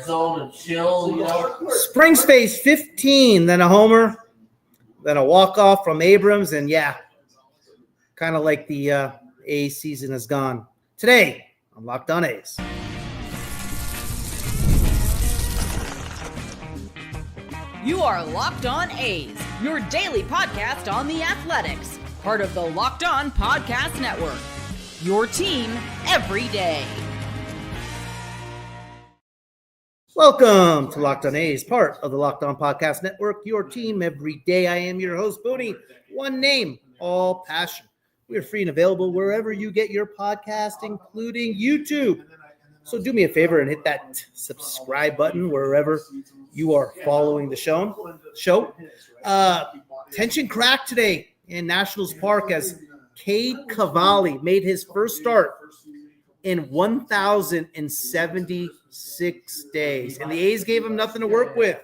zone and chill. You know? Spring stays 15, then a homer, then a walk-off from Abrams, and yeah, kind of like the A's season is gone. Today, on Locked On A's. You are Locked On A's, your daily podcast on the Athletics, part of the Locked On Podcast Network, your team every day. Welcome to Locked On A's, part of the Locked On Podcast Network, your team every day. I am your host, Booney. One name, all passion. We are free and available wherever you get your podcast, including YouTube. So do me a favor and hit that subscribe button wherever you are following the show. Tension cracked today in Nationals Park as Cade Cavalli made his first start in 1,076 days, and the A's gave him nothing to work with.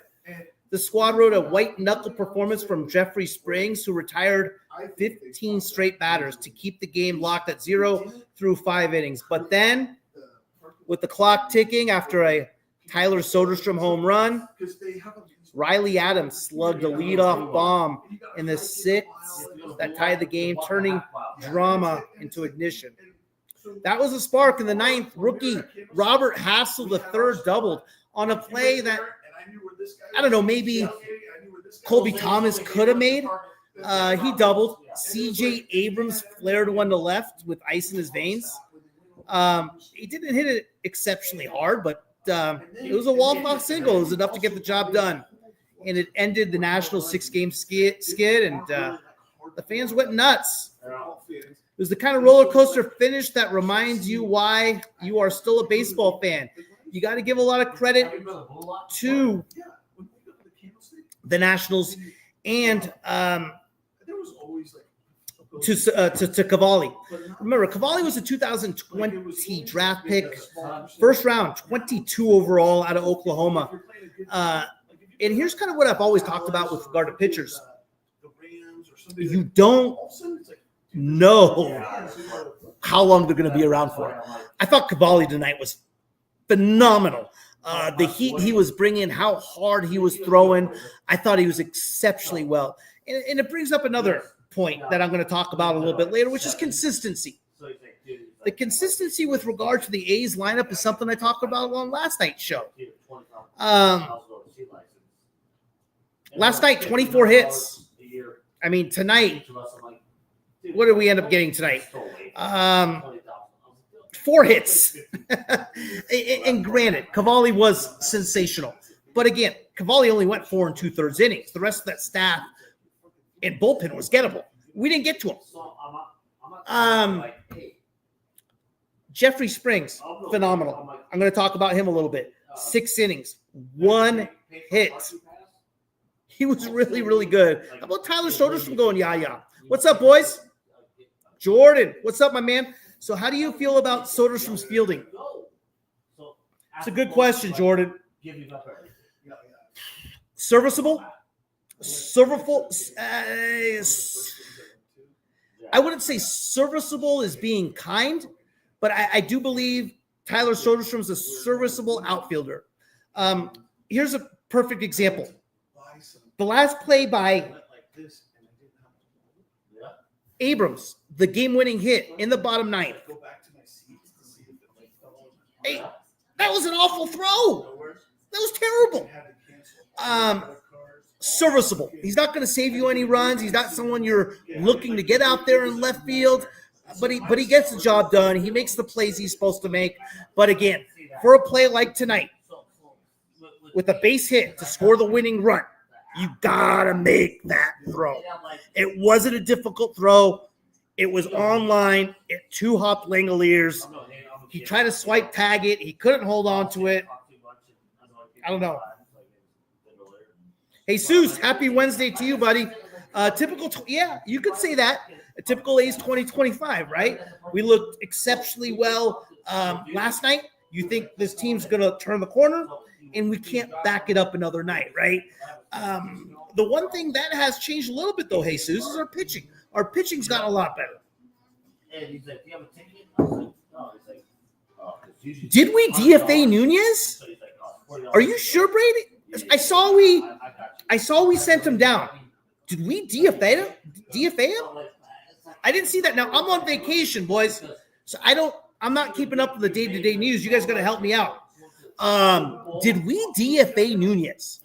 The squad rode a white-knuckle performance from Jeffrey Springs, who retired 15 straight batters to keep the game locked at 0 through 5 innings. But then, with the clock ticking after a Tyler Soderstrom home run, Riley Adams slugged a leadoff bomb in the 6th that tied the game, turning drama into ignition. That was a spark. In the 9th, rookie Robert Hassell III doubled on a play that, I don't know, maybe Colby Thomas could have made. He doubled. CJ Abrams flared one to left with ice in his veins. He didn't hit it exceptionally hard, but it was a walk-off single. It was enough to get the job done. And it ended the National 6-game skid, and the fans went nuts. It was the kind of roller coaster finish that reminds you why you are still a baseball fan. You got to give a lot of credit to the Nationals and to Cavalli. Remember, Cavalli was a 2020 draft pick, first round, 22 overall out of Oklahoma. And here's kind of what I've always talked about with regard to pitchers. You don't know how long they're going to be around for. I thought Cavalli tonight was phenomenal. The heat he was bringing, how hard he was throwing, I thought he was exceptionally well. And it brings up another point that I'm going to talk about a little bit later, which is consistency. The consistency with regard to the A's lineup is something I talked about on last night's show. Last night, 24 hits. I mean, tonight, what did we end up getting tonight? 4 hits. And granted, Cavalli was sensational. But again, Cavalli only went 4 2/3 innings. The rest of that staff and bullpen was gettable. We didn't get to him. Jeffrey Springs, phenomenal. I'm going to talk about him a little bit. 6 innings, 1 hit. He was really, really good. How about Tyler Soderstrom going, yeah? What's up, boys? Jordan, what's up, my man? So how do you feel about Soderstrom's fielding? It's a good question, Jordan. Serviceable? I wouldn't say serviceable is being kind, but I do believe Tyler Soderstrom's a serviceable outfielder. Here's a perfect example. The last play by Abrams, the game-winning hit in the bottom 9th. Hey, that was an awful throw. That was terrible. Serviceable. He's not going to save you any runs. He's not someone you're looking to get out there in left field, but he gets the job done. He makes the plays he's supposed to make. But again, for a play like tonight, with a base hit to score the winning run, you gotta make that throw. It wasn't a difficult throw. It was online. It 2-hopped Langoliers. He tried to swipe tag it. He couldn't hold on to it. I don't know. Hey, Seuss, happy Wednesday to you, buddy. You could say that. A typical A's 2025, right? We looked exceptionally well last night. You think this team's going to turn the corner, and we can't back it up another night, right? The one thing that has changed a little bit, though, Jesus, is our pitching. Our pitching's gotten a lot better. Did we DFA Nunez? Are you sure, Brady? I saw we sent him down. Did we DFA him? I didn't see that. Now I'm on vacation, boys, so I'm not keeping up with the day-to-day news. You guys got to help me out. Did we DFA Nunez?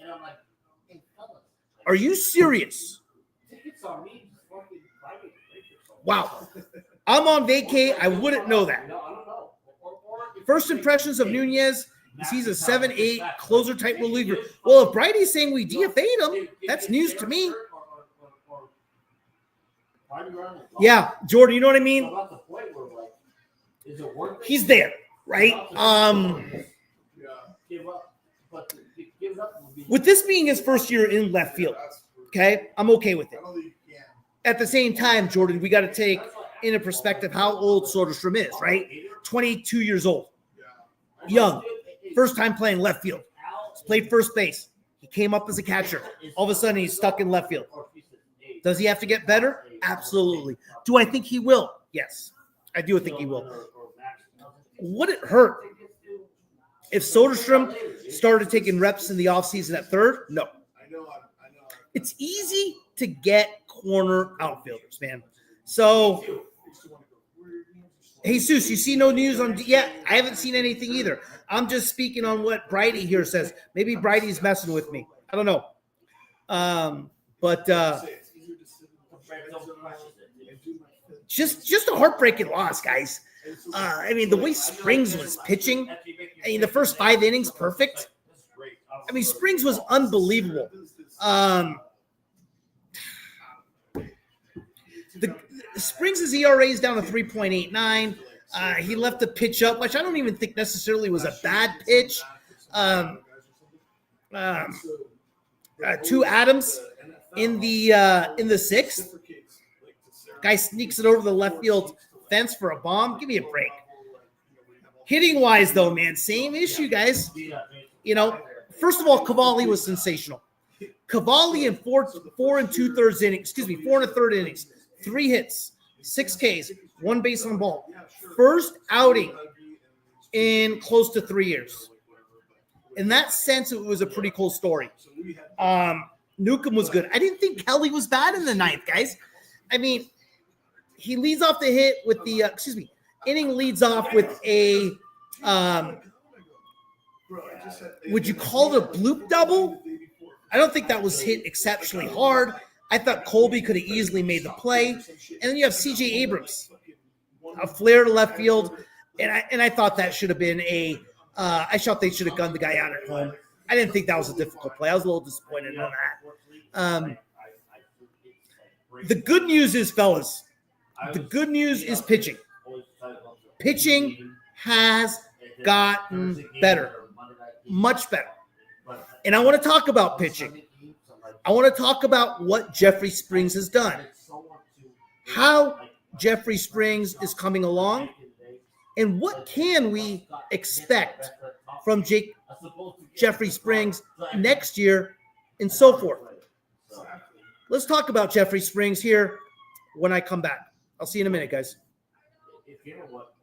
Are you serious? Wow. I'm on vacay. I wouldn't know that. First impressions of Nunez is he's a 7-8 closer type reliever. Well, if Bridie's saying we DFA'd him, that's news to me. Yeah, Jordan, you know what I mean? He's there, right? With this being his first year in left field, okay, I'm okay with it. At the same time, Jordan, we got to take into perspective how old Soderstrom is, right? 22 years old. Young. First time playing left field. He's played first base. He came up as a catcher. All of a sudden, he's stuck in left field. Does he have to get better? Absolutely. Do I think he will? Yes. I do think he will. Would it hurt if Soderstrom started taking reps in the offseason at third? No. It's easy to get corner outfielders, man. So, Jesus, you see no news on? Yeah, I haven't seen anything either. I'm just speaking on what Bridie here says. Maybe Bridie's messing with me. I don't know. But just a heartbreaking loss, guys. I mean, the way Springs was pitching, I mean, the first 5 innings, perfect. I mean, Springs was unbelievable. The Springs' ERA is down to 3.89. He left the pitch up, which I don't even think necessarily was a bad pitch. To Adams in the sixth. Guy sneaks it over the left field fence for a bomb. Give me a break. Hitting wise, though, man, same issue, guys. You know, first of all, Cavalli was sensational. Cavalli in 4 2/3 innings, 4 1/3 innings, 3 hits, 6 Ks, 1 base on ball. First outing in close to 3 years. In that sense, it was a pretty cool story. Newcomb was good. I didn't think Kelly was bad in the 9th, guys. I mean, he leads off the hit with the inning leads off with a would you call it a bloop double? I don't think that was hit exceptionally hard. I thought Colby could have easily made the play. And then you have CJ Abrams, a flare to left field. And I thought that should have been I thought they should have gunned the guy out at home. I didn't think that was a difficult play. I was a little disappointed on that. The good news is, fellas, the good news is pitching. Pitching has gotten better, much better. And I want to talk about pitching. I want to talk about what Jeffrey Springs has done, how Jeffrey Springs is coming along, and what can we expect from Jeffrey Springs next year and so forth. Let's talk about Jeffrey Springs here when I come back. I'll see you in a minute, guys. If you know what,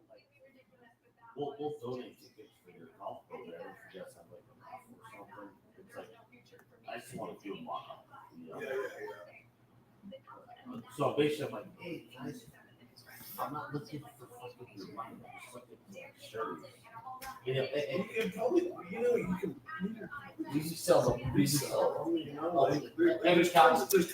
we'll donate tickets for your golf program if you guys have like a raffle or something. It's like, I just want to do them walk up. You know? So basically, I'm like, hey guys, I'm not looking for fucking your money. I'm just looking for your shirt. You know, and probably, you know, you can.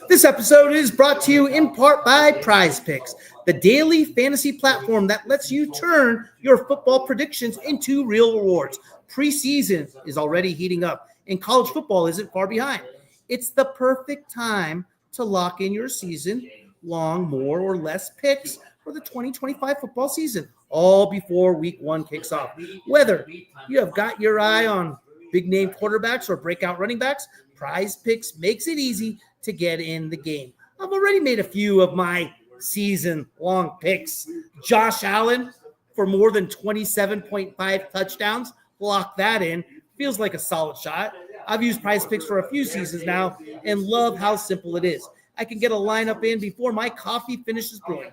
This episode is brought to you in part by Prize Picks, the daily fantasy platform that lets you turn your football predictions into real rewards. Preseason is already heating up, and college football isn't far behind. It's the perfect time to lock in your season-long more or less picks for the 2025 football season, all before week 1 kicks off. Whether you have got your eye on big-name quarterbacks or breakout running backs, Prize Picks makes it easy to get in the game. I've already made a few of my season-long picks. Josh Allen for more than 27.5 touchdowns. Lock that in. Feels like a solid shot. I've used Prize Picks for a few seasons now and love how simple it is. I can get a lineup in before my coffee finishes brewing.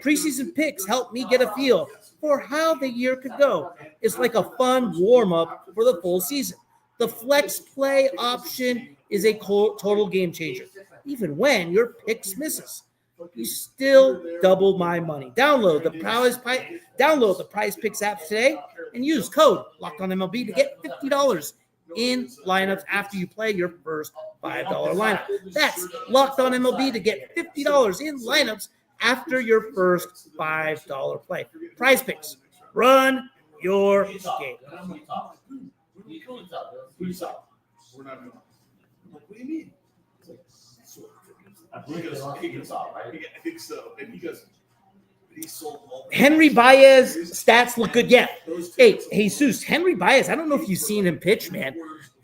Preseason picks help me get a feel for how the year could go. It's like a fun warm-up for the full season. The flex play option is a total game changer. Even when your picks misses, you still double my money. Download the Prize Picks app today and use code LOCKEDONMLB to get $50 in lineups after you play your first $5 lineup. That's Locked On MLB to get $50 in lineups after your first $5 play. Prize Picks. Run your game. We're not doing what do you mean? I think so. And he goes, he sold all Henry Baez stats look good. Yeah. Hey, Jesus, Henry Baez, I don't know if you've seen him pitch, man.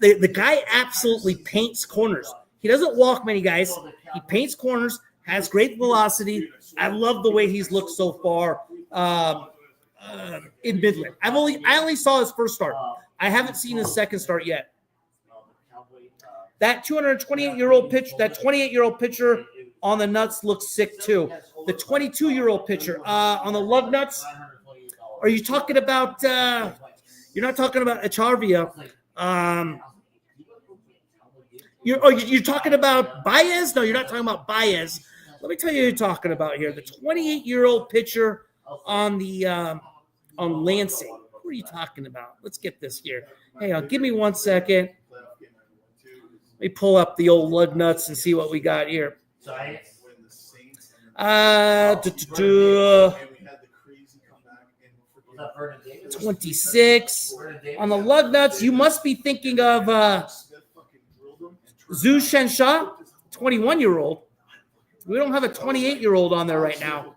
The guy absolutely paints corners. He doesn't walk many guys. He paints corners, has great velocity. I love the way he's looked so far in Midland. I only saw his first start. I haven't seen his second start yet. That 228-year-old pitch, that 28-year-old pitcher on the nuts looks sick too. The 22-year-old pitcher on the lug nuts. Are you talking about? You're not talking about Echarvia. You're talking about Baez? No, you're not talking about Baez. Let me tell you who you're talking about here. The 28-year-old pitcher on the on Lansing. What are you talking about? Let's get this here. Hang on, give me 1 second. Let me pull up the old lug nuts and see what we got here. 26 on the lug nuts. You must be thinking of Zhu Shensha, 21-year-old. We don't have a 28-year-old on there right now.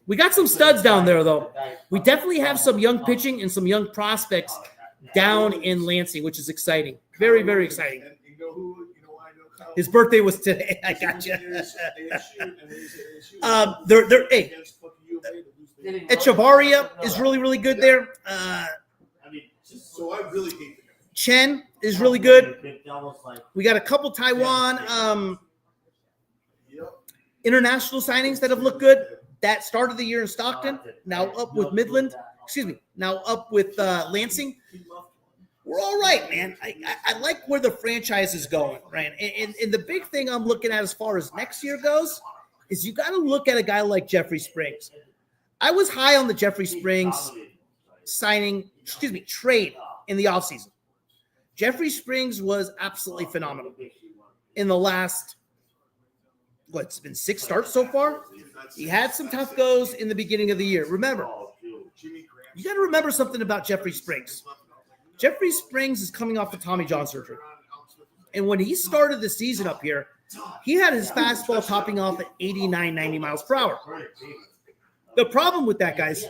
We got some studs down there, though. We definitely have some young pitching and some young prospects down in Lansing, which is exciting. Very, very exciting. His birthday was today. I got you. Echevarria is really, really good there. Chen is really good. We got a couple Taiwan international signings that have looked good. That started the year in Stockton, now up with Midland. Now up with Lansing. We're all right, man. I like where the franchise is going, right? And the big thing I'm looking at as far as next year goes is you got to look at a guy like Jeffrey Springs. I was high on the Jeffrey Springs trade in the offseason. Jeffrey Springs was absolutely phenomenal in the last, it's been 6 starts so far? He had some tough goes in the beginning of the year. Remember, you got to remember something about Jeffrey Springs. Jeffrey Springs is coming off the Tommy John surgery. And when he started the season up here, he had his fastball topping off at 89, 90 miles per hour. The problem with that, guys,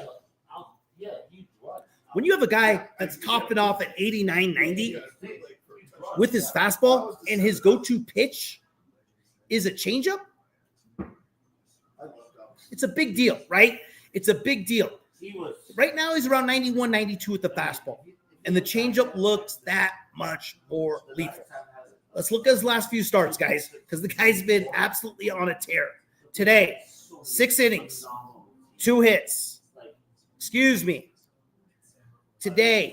when you have a guy that's topping off at 89, 90 with his fastball and his go-to pitch is a changeup, it's a big deal, right? It's a big deal. Right now, he's around 91, 92 with the fastball. And the changeup looks that much more lethal. Let's look at his last few starts, guys, because the guy's been absolutely on a tear. Today, 6 innings, 2 hits. Excuse me. Today,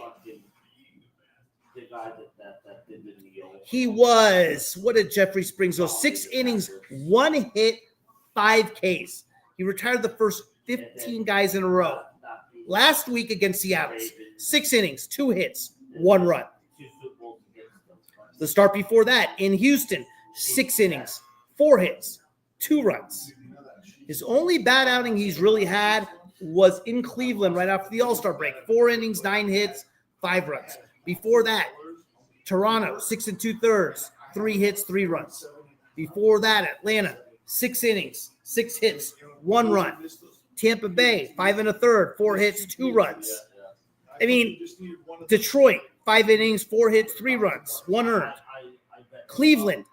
he was, what did Jeffrey Springs go? 6 innings, 1 hit, 5 Ks. He retired the first 15 guys in a row. Last week against Seattle, 6 innings, 2 hits, 1 run. The start before that in Houston, 6 innings, 4 hits, 2 runs. His only bad outing he's really had was in Cleveland right after the All-Star break. 4 innings, 9 hits, 5 runs. Before that, Toronto, 6 2/3, 3 hits, 3 runs. Before that, Atlanta, 6 innings, 6 hits, 1 run. Tampa Bay, 5 1/3, 4 hits, 2 runs. I mean, Detroit, 5 innings, 4 hits, 3 runs, 1 earned. Cleveland,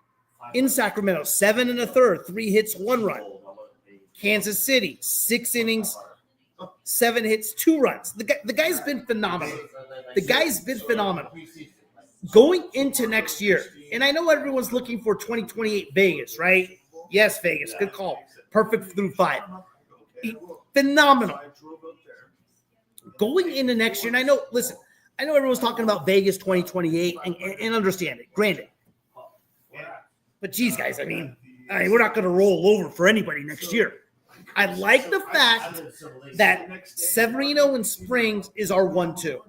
in Sacramento, 7 1/3, 3 hits, 1 run. Kansas City, 6 innings, 7 hits, 2 runs. The guy's been phenomenal. The guy's been phenomenal. Going into next year, and I know everyone's looking for 2028 Vegas, right? Yes, Vegas. Good call. Perfect through 5. Phenomenal. going into next year, and I know everyone's talking about Vegas 2028 and understand it, granted. But geez, guys, I mean, we're not going to roll over for anybody next year. I like the fact that Severino and Springs is our 1-2.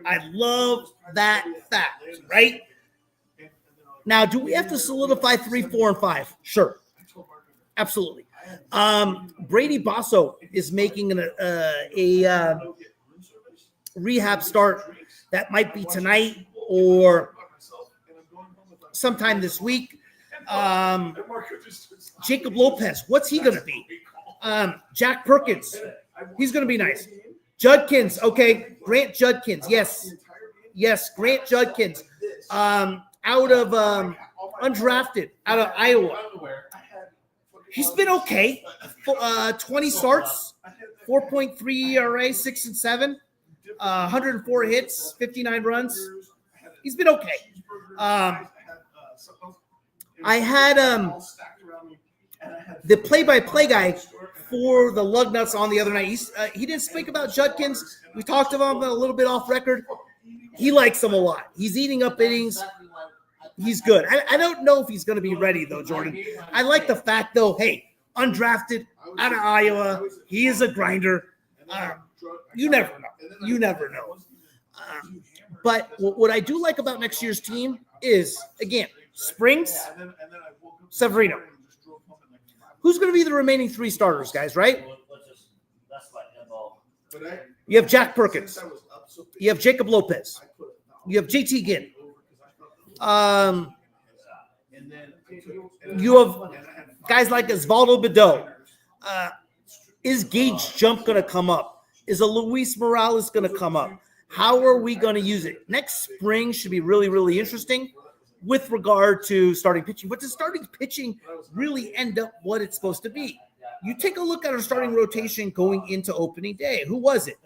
I love that fact, right? Now, do we have to solidify 3, 4, and 5? Sure. Absolutely. Brady Basso is making a rehab start that might be tonight or sometime this week. Jacob Lopez, what's he going to be? Jack Perkins, he's going to be nice. Judkins, okay. Grant Judkins, yes. Yes, Grant Judkins. Out of undrafted, out of Iowa. He's been okay. 20 starts, 4.3 ERA, 6 and 7, 104 hits, 59 runs. He's been okay. I had the play-by-play guy for the Lugnuts on the other night. He didn't speak about Judkins. We talked about him a little bit off record. He likes him a lot. He's eating up innings. He's good. I don't know if he's going to be ready, though, Jordan. I like the fact, though, hey, undrafted, out of Iowa. He is a grinder. You never know. You never know. But what I do like about next year's team is, again, Springs, Severino. Who's going to be the remaining 3 starters, guys, right? You have Jack Perkins. You have Jacob Lopez. You have JT Ginn. You have guys like Osvaldo Bido. Is Gage Jump going to come up? Is a Luis Morales going to come up? How are we going to use it? Next spring should be really, really interesting with regard to starting pitching. But does starting pitching really end up what it's supposed to be? You take a look at our starting rotation going into opening day. Who was it?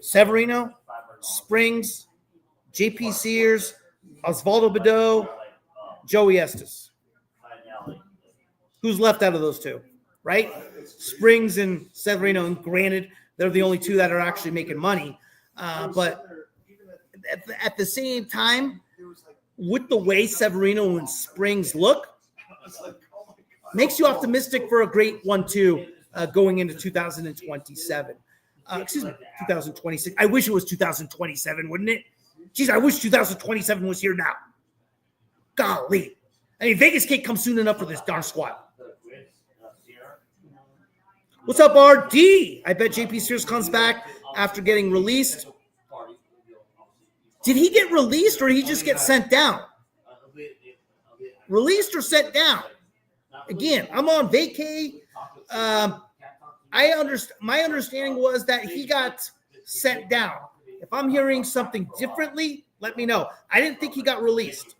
Severino, Springs, JP Sears, Osvaldo Bido, Joey Estes. Who's left out of those 2, right? Springs and Severino, and granted, they're the only 2 that are actually making money. But at the same time, with the way Severino and Springs look, makes you optimistic for a great 1-2 going into 2027. 2026. I wish it was 2027, wouldn't it? Geez, I wish 2027 was here now. Golly. I mean, Vegas can't come soon enough for this darn squad. What's up, RD? I bet JP Sears comes back after getting released. Did he get released or did he just get sent down? Released or sent down? Again, I'm on vacay. My understanding was that he got sent down. If I'm hearing something differently, let me know. I didn't think he got released.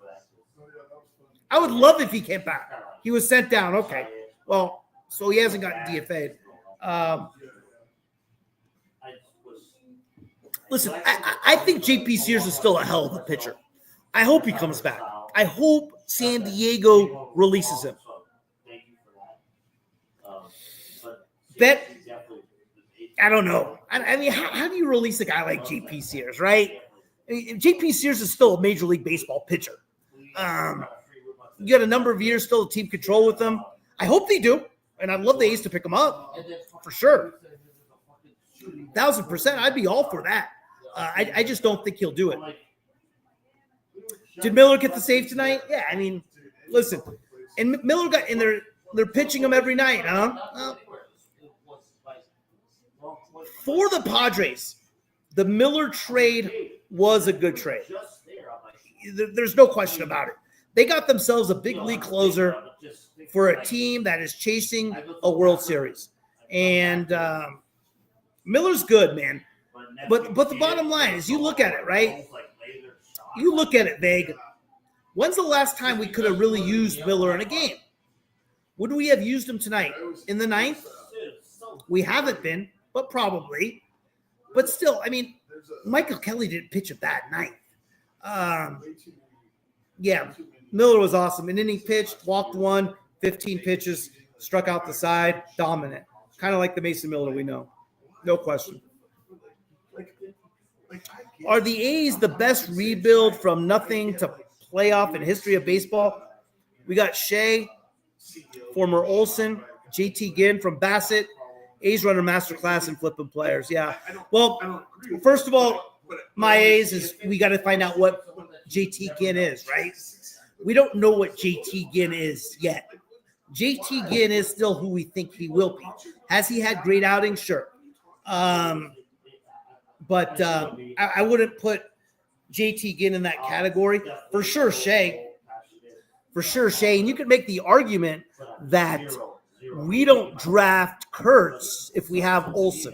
I would love if he came back. He was sent down. Okay. Well, so he hasn't gotten DFA'd. Listen, I think JP Sears is still a hell of a pitcher. I hope he comes back. I hope San Diego releases him. That, I don't know. I mean, how do you release a guy like JP Sears, right? I mean, JP Sears is still a Major League Baseball pitcher. You got a number of years still of team control with them. I hope they do, and I'd love the A's to pick him up for sure. 1,000%, I'd be all for that. I just don't think he'll do it. Did Miller get the save tonight? Yeah, I mean, listen, and Miller got in there. They're pitching him every night, huh? For the Padres, the Miller trade was a good trade. There's no question about it. They got themselves a big league closer for a team that is chasing a World Series. And Miller's good, man. But the bottom line is you look at it, right? You look at it, Vague. When's the last time we could have really used Miller in a game? Would we have used him tonight? In the 9th? We haven't been, but probably. But still, I mean, Michael Kelly didn't pitch a bad night. Yeah, Miller was awesome. An inning pitched, walked 1, 15 pitches, struck out the side, dominant. Kind of like the Mason Miller we know. No question. Are the A's the best rebuild from nothing to playoff in history of baseball? We got Shea, former Olsen, JT Ginn from Bassett. A's runner masterclass in flipping players. Yeah. Well, first of all, my A's is we got to find out what JT Ginn is, right? We don't know what JT Ginn is yet. JT Ginn is still who we think he will be. Has he had great outings? Sure. But I wouldn't put JT Ginn in that category. For sure, Shea. And you could make the argument that we don't draft Kurtz if we have Olsen.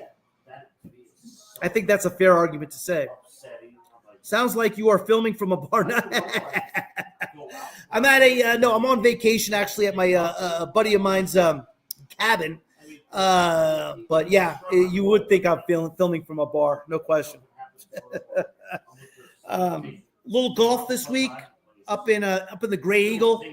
I think that's a fair argument to say. Sounds like you are filming from a bar. I'm at I'm on vacation actually at my a buddy of mine's cabin. But yeah, you would think I'm filming from a bar, no question. Little golf this week up in the Gray Eagle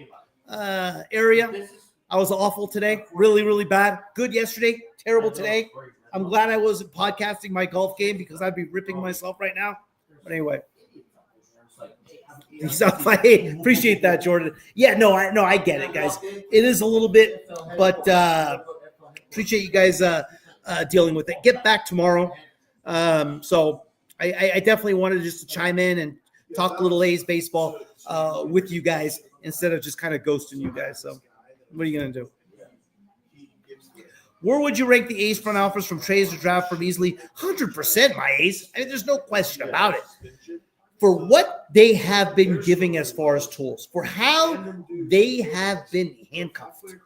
area. I was awful today, really, really bad. Good yesterday, terrible today. I'm glad I wasn't podcasting my golf game because I'd be ripping myself right now. But anyway, hey, appreciate that, Jordan. Yeah, no, I get it, guys. It is a little bit, but appreciate you guys dealing with it. Get back tomorrow. So I definitely wanted just to chime in and talk a little A's baseball with you guys instead of just kind of ghosting you guys. So what are you going to do? Where would you rank the A's front office from trades to draft from easily? 100% my A's. I mean, there's no question about it. For what they have been giving as far as tools, for how they have been handcuffed,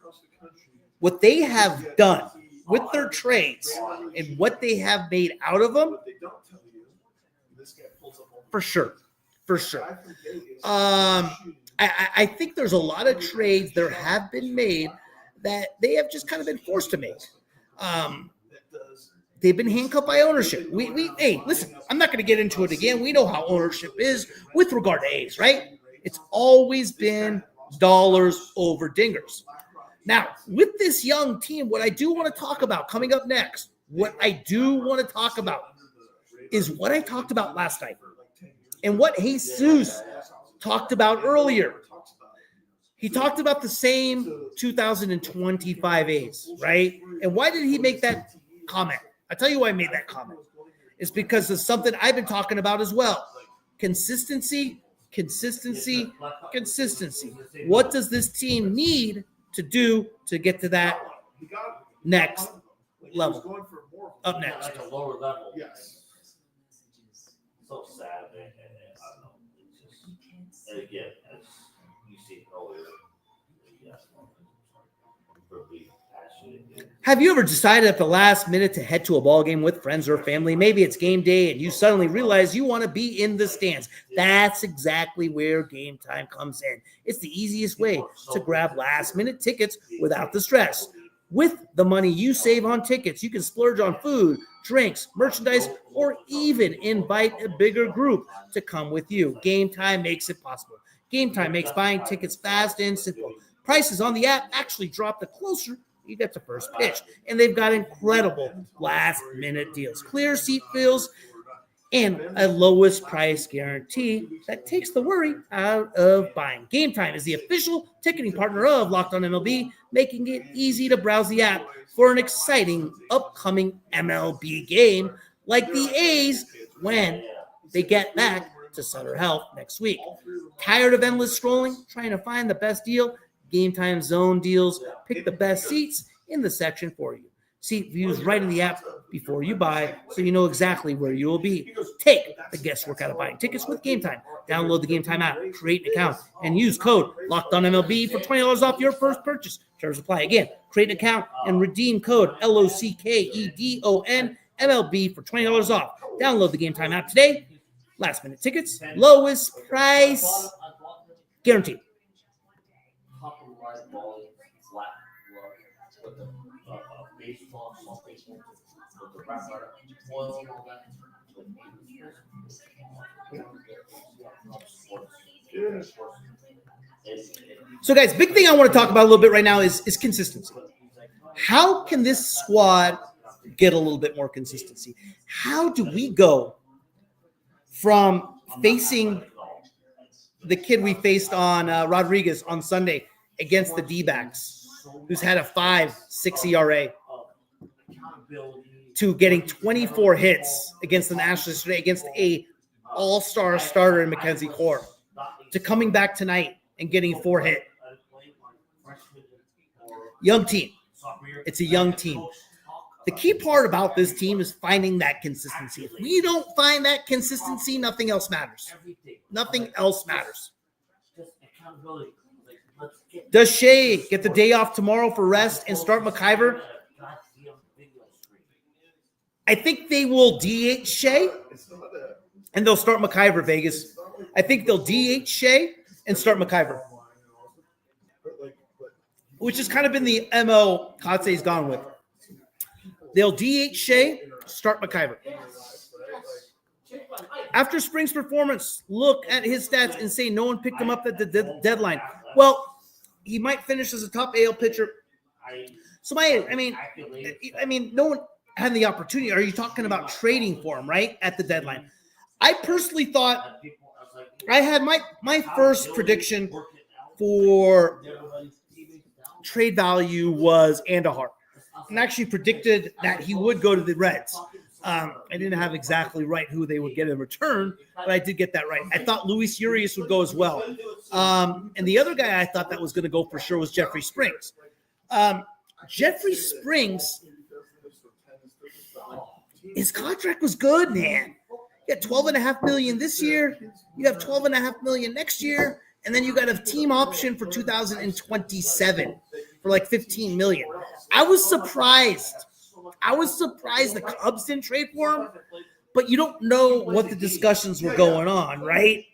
what they have done with their trades and what they have made out of them, for sure. I think there's a lot of trades that have been made that they have just kind of been forced to make. They've been handcuffed by ownership. Hey, listen, I'm not going to get into it again. We know how ownership is with regard to A's, right? It's always been dollars over dingers. Now, with this young team, what I do want to talk about coming up next, what I do want to talk about is what I talked about last night and what Jesus talked about earlier. He talked about the same 2025 A's, right? And why did he make that comment? I'll tell you why I made that comment. It's because of something I've been talking about as well. Consistency. What does this team need to do to get to that next level? Up next. Like a lower level. Yes. So sad, man. I don't know. It's just, and again, as you see earlier, have you ever decided at the last minute to head to a ball game with friends or family? Maybe it's game day and you suddenly realize you want to be in the stands. That's exactly where Game Time comes in. It's the easiest way to grab last-minute tickets without the stress. With the money you save on tickets, you can splurge on food, drinks, merchandise, or even invite a bigger group to come with you. Game Time makes it possible. Game Time makes buying tickets fast and simple. Prices on the app actually drop the closer you get to first pitch. And they've got incredible last-minute deals. Clear seat fills and a lowest price guarantee that takes the worry out of buying. Game Time is the official ticketing partner of Locked On MLB, making it easy to browse the app for an exciting upcoming MLB game like the A's when they get back to Sutter Health next week. Tired of endless scrolling, trying to find the best deal? Game Time Zone deals pick the best seats in the section for you. Seat views right in the app before you buy, so you know exactly where you will be. Take the guesswork out of buying tickets with Game Time. Download the Game Time app, create an account, and use code LOCKEDONMLB for $20 off your first purchase. Terms apply. Again, create an account and redeem code LOCKEDONMLB for $20 off. Download the Game Time app today. Last minute tickets, lowest price guaranteed. So, guys, big thing I want to talk about a little bit right now is consistency. How can this squad get a little bit more consistency? How do we go from facing the kid we faced on Rodriguez on Sunday against the D-backs, who's had a 5.6 ERA, to getting 24 hits against the Nationals today against a all-star starter in Mackenzie Core, to coming back tonight and getting 4 hit. Young team. It's a young team. The key part about this team is finding that consistency. If we don't find that consistency, nothing else matters. Nothing else matters. Does Shea get the day off tomorrow for rest and start McIver? I think they will DH Shea and they'll start McIver, Vegas. I think they'll DH Shea and start McIver, which has kind of been the MO Kotze's gone with. They'll DH Shea, start McIver. After Spring's performance, look at his stats and say no one picked him up at the deadline. Well, he might finish as a top AL pitcher. So I mean, no one had the opportunity. Are you talking about trading for him, right, at the deadline? I personally thought I had my first prediction for trade value was Andahar, and actually predicted that he would go to the Reds. I didn't have exactly right who they would get in return, but I did get that right. I thought Luis Urias would go as well. And the other guy I thought that was going to go for sure was Jeffrey Springs. Jeffrey Springs, his contract was good, man. You got $12.5 million this year. You have $12.5 million next year. And then you got a team option for 2027 for like $15 million. I was surprised the Cubs didn't trade for him, but you don't know what the discussions were going on, right?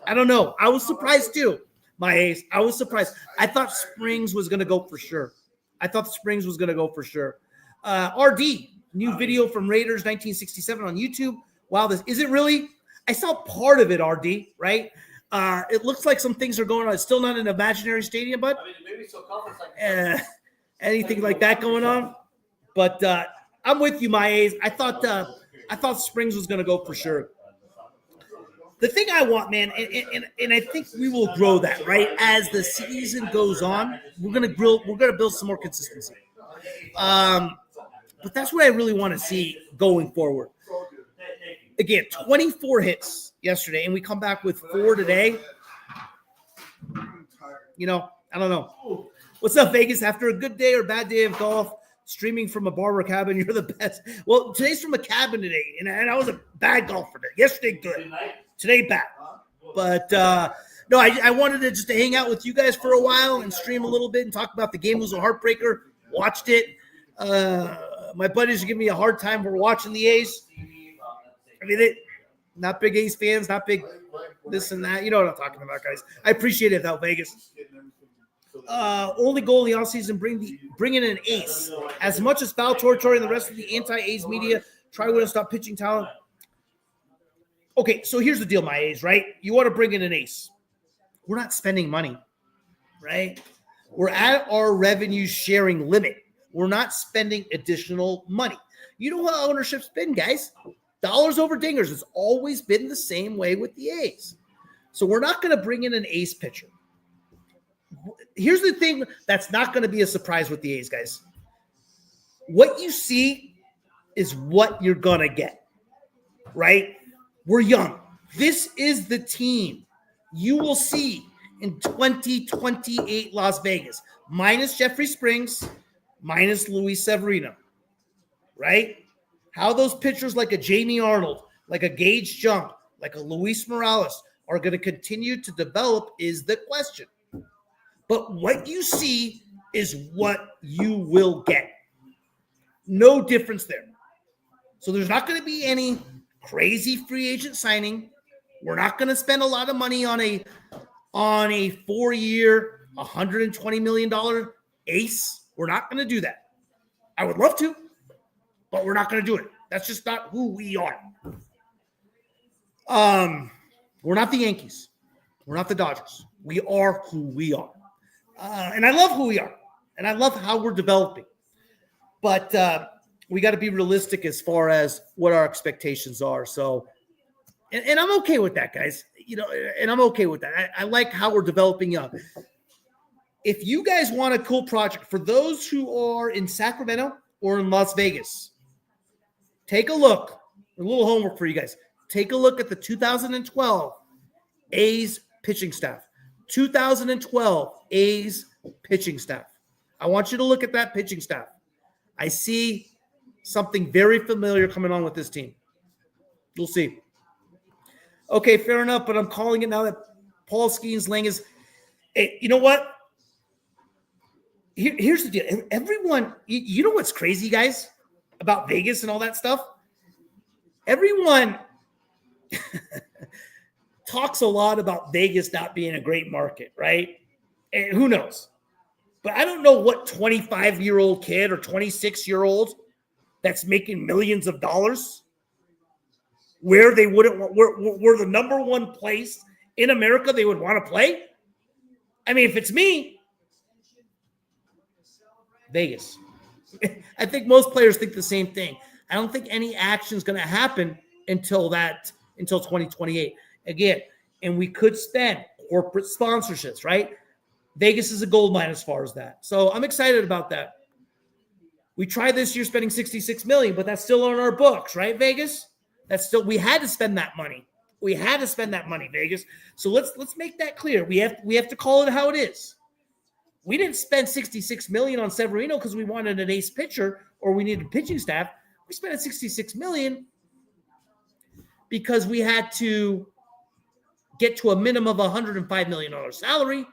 I don't know. I was surprised too, my ace. I was surprised. I thought Springs was going to go for sure. RD, new video from Raiders 1967 on YouTube. Wow, this is it really? I saw part of it, RD, right? It looks like some things are going on. It's still not an imaginary stadium, but anything like that going on. But I'm with you, my A's. I thought Springs was going to go for sure. The thing I want, man, and I think we will grow that, right? As the season goes on, we're gonna build some more consistency. But that's what I really want to see going forward. Again, 24 hits yesterday, and we come back with 4 today. You know, I don't know. What's up, Vegas? After a good day or bad day of golf, streaming from a barber cabin, you're the best. Well, today's from a cabin today, and I was a bad golfer today. Yesterday, good. Today, bad. But, no, I wanted to just hang out with you guys for a while and stream a little bit and talk about the game. It was a heartbreaker. Watched it. My buddies are giving me a hard time for watching the A's. I mean, not big A's fans, not big this and that. You know what I'm talking about, guys. I appreciate it, though, Vegas. Only goal in the offseason, bring in an ace. As much as foul territory and the rest of the anti-A's media try to stop pitching talent. Okay, so here's the deal, my A's, right? You want to bring in an ace. We're not spending money, right? We're at our revenue sharing limit. We're not spending additional money. You know how ownership's been, guys. Dollars over dingers. It's always been the same way with the A's. So we're not going to bring in an ace pitcher. Here's the thing that's not going to be a surprise with the A's, guys. What you see is what you're going to get, right? We're young. This is the team you will see in 2028 Las Vegas, minus Jeffrey Springs, minus Luis Severino, right? How those pitchers like a Jamie Arnold, like a Gage Jump, like a Luis Morales are going to continue to develop is the question. But what you see is what you will get. No difference there. So there's not going to be any crazy free agent signing. We're not going to spend a lot of money on a 4-year, $120 million ace. We're not going to do that. I would love to, but we're not going to do it. That's just not who we are. We're not the Yankees. We're not the Dodgers. We are who we are. And I love who we are. And I love how we're developing. But we got to be realistic as far as what our expectations are. So And I'm okay with that, guys. And I'm okay with that. I like how we're developing young. If you guys want a cool project, for those who are in Sacramento or in Las Vegas, take a look. A little homework for you guys. Take a look at the 2012 A's pitching staff. 2012 A's pitching staff. I want you to look at that pitching staff. I see something very familiar coming on with this team. We'll see. Okay, fair enough, but I'm calling it now that Paul Skeens laying his. Hey, you know what? Here's the deal. Everyone, you know what's crazy, guys, about Vegas and all that stuff? Everyone talks a lot about Vegas not being a great market, right? And who knows? But I don't know what 25-year-old kid or 26-year-old that's making millions of dollars, where they wouldn't, where the number one place in America they would want to play. I mean, if it's me, Vegas. I think most players think the same thing. I don't think any action is going to happen until 2028. Again, and we could spend corporate sponsorships, right? Vegas is a gold mine as far as that. So I'm excited about that. We tried this year spending $66 million, but that's still on our books, right, Vegas? That's still, we had to spend that money. We had to spend that money, Vegas. So let's make that clear. We have to call it how it is. We didn't spend $66 million on Severino because we wanted an ace pitcher or we needed pitching staff. We spent $66 million because we had to get to a minimum of $105 million salary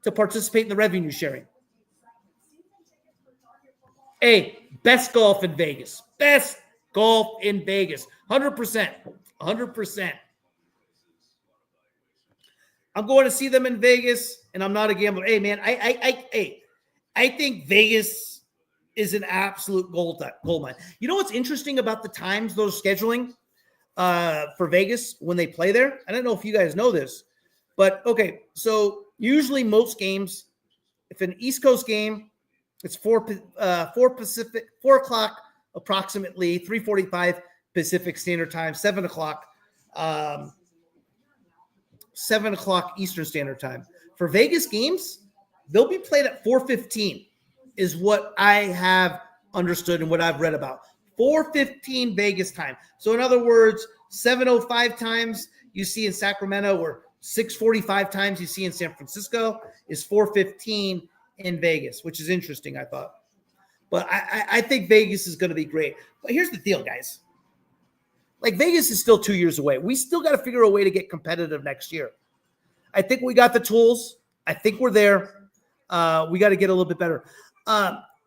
to participate in the revenue sharing. Hey, best golf in Vegas. Best golf in Vegas. 100%. 100%. I'm going to see them in Vegas, and I'm not a gambler. Hey, man, I think Vegas is an absolute gold mine. You know what's interesting about the times they're scheduling for Vegas when they play there? I don't know if you guys know this, but okay, so usually most games, if an East Coast game, it's 4 o'clock approximately, 3:45 Pacific Standard Time, 7 o'clock 7 o'clock Eastern Standard Time. For Vegas games, they'll be played at 4:15 is what I have understood and what I've read about. 4:15 Vegas time. So in other words, 7:05 times you see in Sacramento or 6:45 times you see in San Francisco is 4:15 in Vegas, which is interesting, I thought. But I think Vegas is going to be great. But here's the deal, guys. Like, Vegas is still 2 years away. We still got to figure a way to get competitive next year. I think we got the tools. I think we're there. We got to get a little bit better.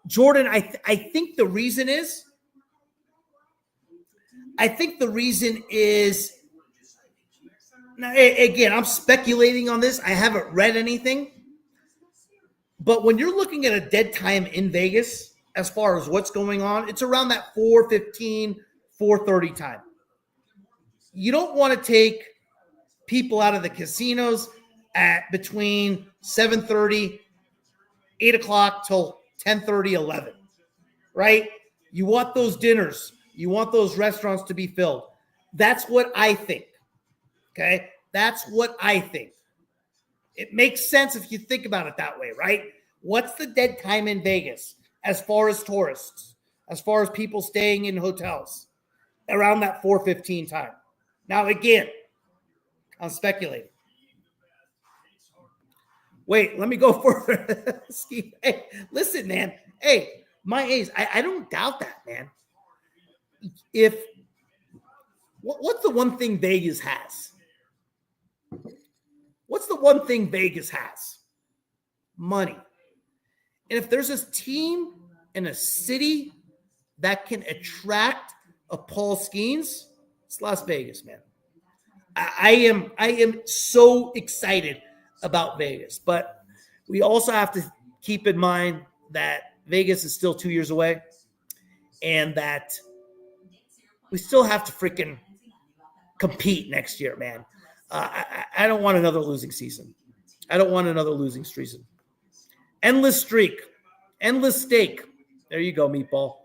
Jordan, I think the reason is, now, again, I'm speculating on this. I haven't read anything. But when you're looking at a dead time in Vegas, as far as what's going on, it's around that 4:15, 4:30 time. You don't want to take people out of the casinos at between 7:30, 8 o'clock till 10:30, 11, right? You want those dinners. You want those restaurants to be filled. That's what I think, okay? That's what I think. It makes sense if you think about it that way, right? What's the dead time in Vegas as far as tourists, as far as people staying in hotels? Around that 4:15 time. Now, again, I'm speculating. Wait, let me go further. Hey, listen, man. Hey, my A's, I don't doubt that, man. What's the one thing Vegas has? What's the one thing Vegas has? Money. And if there's a team in a city that can attract a Paul Skeens, it's Las Vegas, man. I am so excited about Vegas, but we also have to keep in mind that Vegas is still 2 years away and that we still have to freaking compete next year, man. I don't want another losing season. I don't want another losing season. Endless streak. Endless steak. There you go, Meatball.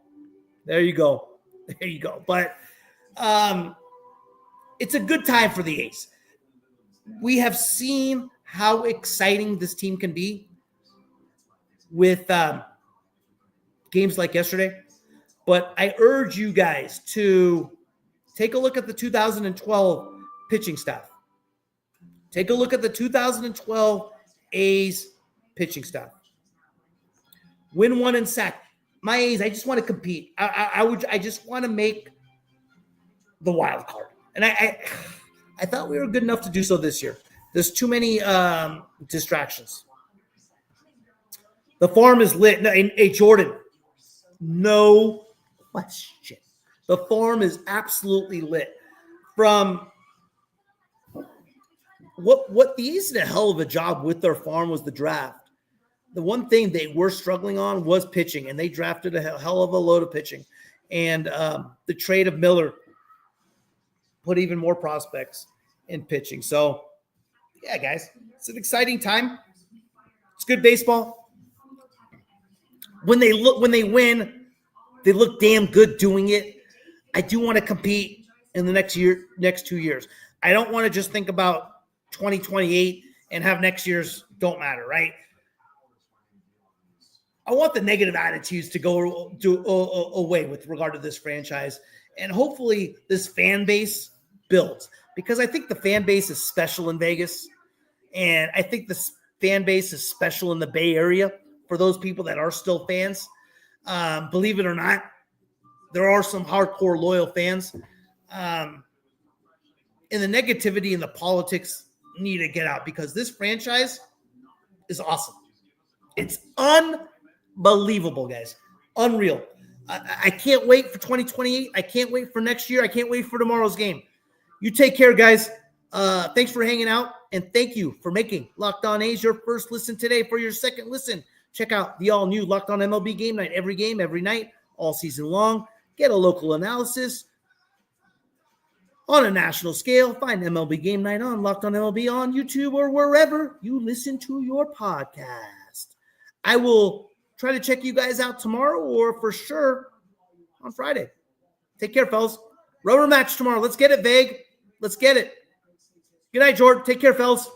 There you go. There you go. But it's a good time for the A's. We have seen how exciting this team can be with games like yesterday. But I urge you guys to take a look at the 2012 pitching staff. Take a look at the 2012 A's pitching staff. Win one and sack. My A's, I just want to compete. I just want to make the wild card. And I thought we were good enough to do so this year. There's too many distractions. The farm is lit. No, hey, Jordan, no question. The farm is absolutely lit. From what the A's did a hell of a job with their farm was the draft. The one thing they were struggling on was pitching, and they drafted a hell of a load of pitching. And the trade of Miller put even more prospects in pitching. So, yeah, guys, it's an exciting time. It's good baseball. When they win, they look damn good doing it. I do want to compete in the next 2 years. I don't want to just think about 2028 and have next year's don't matter, right? I want the negative attitudes to go away with regard to this franchise. And hopefully this fan base builds, because I think the fan base is special in Vegas. And I think the fan base is special in the Bay Area for those people that are still fans. Believe it or not, there are some hardcore loyal fans. And the negativity and the politics need to get out, because this franchise is awesome. It's unbelievable, guys. Unreal. I can't wait for 2028. I can't wait for next year. I can't wait for tomorrow's game. You take care, guys. Thanks for hanging out, and thank you for making Locked On A's your first listen today. For your second listen, check out the all-new Locked On MLB Game Night. Every game, every night, all season long. Get a local analysis on a national scale. Find MLB Game Night on Locked On MLB on YouTube or wherever you listen to your podcast. I will try to check you guys out tomorrow, or for sure on Friday. Take care, fellas. Rubber match tomorrow. Let's get it, Vague. Let's get it. Good night, Jordan. Take care, fellas.